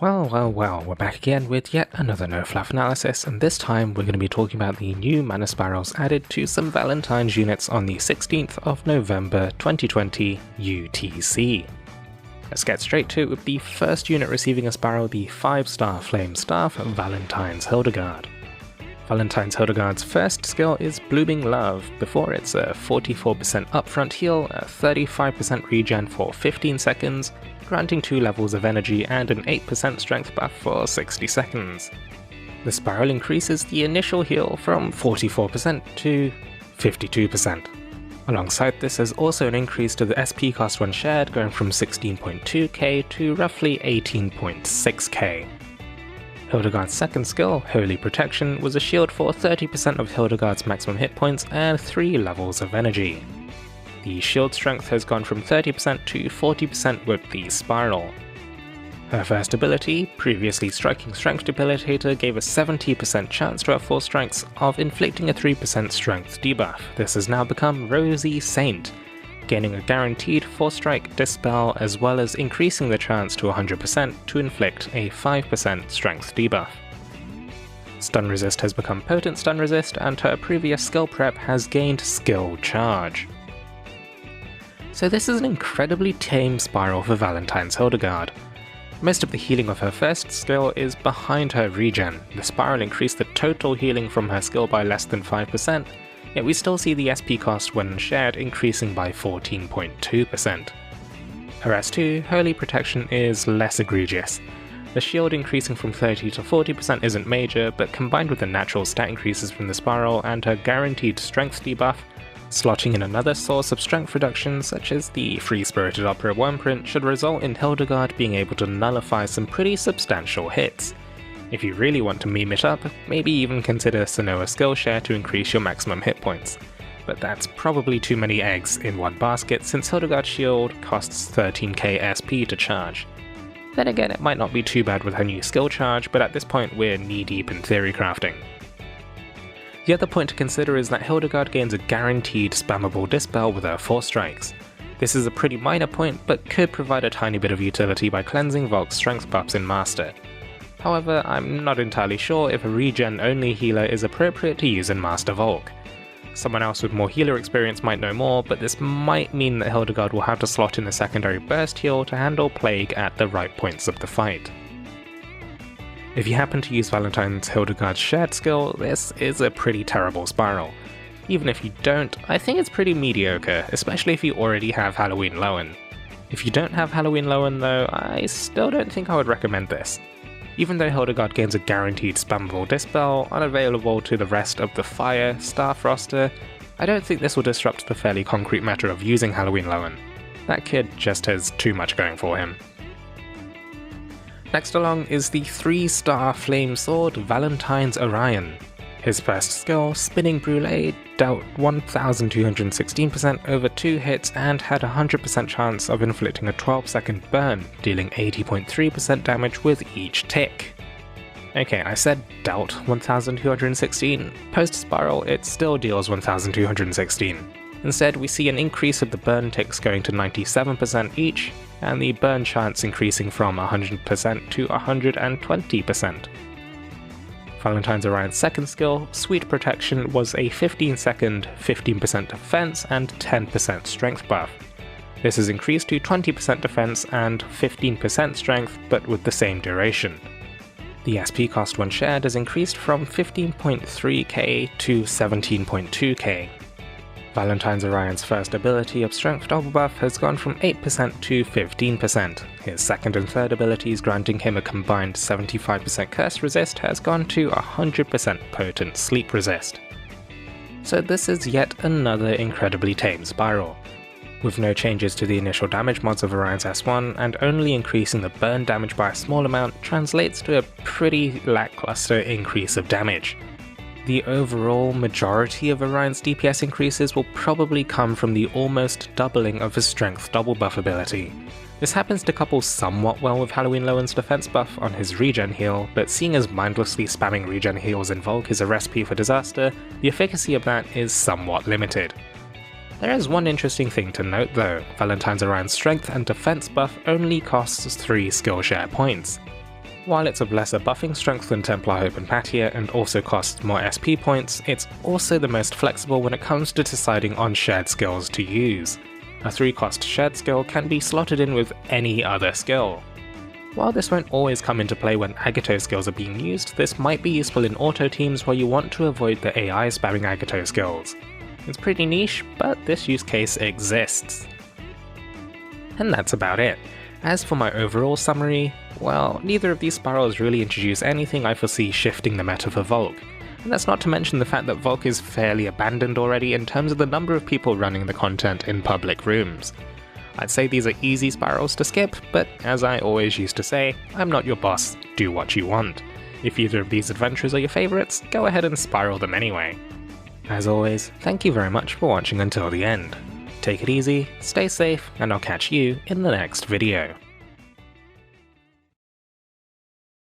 Well, we're back again with yet another No Fluff analysis, and this time we're going to be talking about the new mana spirals added to some Valentine's units on the 16th of November 2020 UTC. Let's get straight to it with the first unit receiving a spiral, the 5-star Flame Staff, Valentine's Hildegarde. Valentine's Hildegarde's first skill is Blooming Love. Before it's a 44% upfront heal, a 35% regen for 15 seconds, granting 2 levels of energy and an 8% strength buff for 60 seconds. The spiral increases the initial heal from 44% to 52%. Alongside this, there's also an increase to the SP cost when shared, going from 16.2k to roughly 18.6k. Hildegarde's second skill, Holy Protection, was a shield for 30% of Hildegarde's maximum hit points and 3 levels of energy. The shield strength has gone from 30% to 40% with the spiral. Her first ability, previously Striking Strength Debilitator, gave a 70% chance to her 4 strengths of inflicting a 3% strength debuff. This has now become Rosy Saint, gaining a guaranteed 4-strike dispel as well as increasing the chance to 100% to inflict a 5% strength debuff. Stun Resist has become Potent Stun Resist, and her previous skill prep has gained Skill Charge. So this is an incredibly tame spiral for Valentine's Hildegarde. Most of the healing of her first skill is behind her regen. The spiral increased the total healing from her skill by less than 5%, yet we still see the SP cost when shared increasing by 14.2%. Her S2, Holy Protection, is less egregious. The shield increasing from 30 to 40% isn't major, but combined with the natural stat increases from the spiral and her guaranteed strength debuff, slotting in another source of strength reduction such as the Free Spirited Opera Wormprint should result in Hildegarde being able to nullify some pretty substantial hits. If you really want to meme it up, maybe even consider Sonoa Skillshare to increase your maximum hit points. But that's probably too many eggs in one basket since Hildegarde's shield costs 13k SP to charge. Then again, it might not be too bad with her new skill charge, but at this point we're knee deep in theory crafting. The other point to consider is that Hildegarde gains a guaranteed spammable dispel with her 4 strikes. This is a pretty minor point, but could provide a tiny bit of utility by cleansing Volk's strength buffs in Master. However, I'm not entirely sure if a regen-only healer is appropriate to use in Master Volk. Someone else with more healer experience might know more, but this might mean that Hildegarde will have to slot in a secondary burst heal to handle Plague at the right points of the fight. If you happen to use Valentine's Hildegarde's shared skill, this is a pretty terrible spiral. Even if you don't, I think it's pretty mediocre, especially if you already have Halloween Lowen. If you don't have Halloween Lowen though, I still don't think I would recommend this. Even though Hildegarde gains a guaranteed spammable dispel, unavailable to the rest of the Fire staff roster, I don't think this will disrupt the fairly concrete matter of using Halloween Lowen. That kid just has too much going for him. Next along is the 3-star Flame Sword, Valentine's Orion. His first skill, Spinning Brûlée, dealt 1216% over 2 hits and had a 100% chance of inflicting a 12-second burn, dealing 80.3% damage with each tick. Okay, I said dealt 1216, post-spiral it still deals 1216. Instead, we see an increase of the burn ticks going to 97% each, and the burn chance increasing from 100% to 120%. Valentine's Orion's second skill, Sweet Protection, was a 15-second, 15% defense and 10% strength buff. This is increased to 20% defense and 15% strength, but with the same duration. The SP cost when shared is increased from 15.3k to 17.2k. Valentine's Orion's first ability of Strength Double Buff has gone from 8% to 15%. His second and third abilities, granting him a combined 75% Curse Resist, has gone to 100% Potent Sleep Resist. So this is yet another incredibly tame spiral. With no changes to the initial damage mods of Orion's S1, and only increasing the burn damage by a small amount, translates to a pretty lackluster increase of damage. The overall majority of Orion's DPS increases will probably come from the almost doubling of his Strength Double Buff ability. This happens to couple somewhat well with Halloween Lowen's defense buff on his regen heal, but seeing as mindlessly spamming regen heals in Volk is a recipe for disaster, the efficacy of that is somewhat limited. There is one interesting thing to note though, Valentine's Orion's strength and defense buff only costs 3 Skillshare points. While it's of lesser buffing strength than Templar Hope and Patia and also costs more SP points, it's also the most flexible when it comes to deciding on shared skills to use. A 3-cost shared skill can be slotted in with any other skill. While this won't always come into play when Agato skills are being used, this might be useful in auto teams where you want to avoid the AI spamming Agato skills. It's pretty niche, but this use case exists. And that's about it. As for my overall summary, well, neither of these spirals really introduce anything I foresee shifting the meta for Volk. And that's not to mention the fact that Volk is fairly abandoned already in terms of the number of people running the content in public rooms. I'd say these are easy spirals to skip, but as I always used to say, I'm not your boss, do what you want. If either of these adventures are your favourites, go ahead and spiral them anyway. As always, thank you very much for watching until the end. Take it easy, stay safe, and I'll catch you in the next video.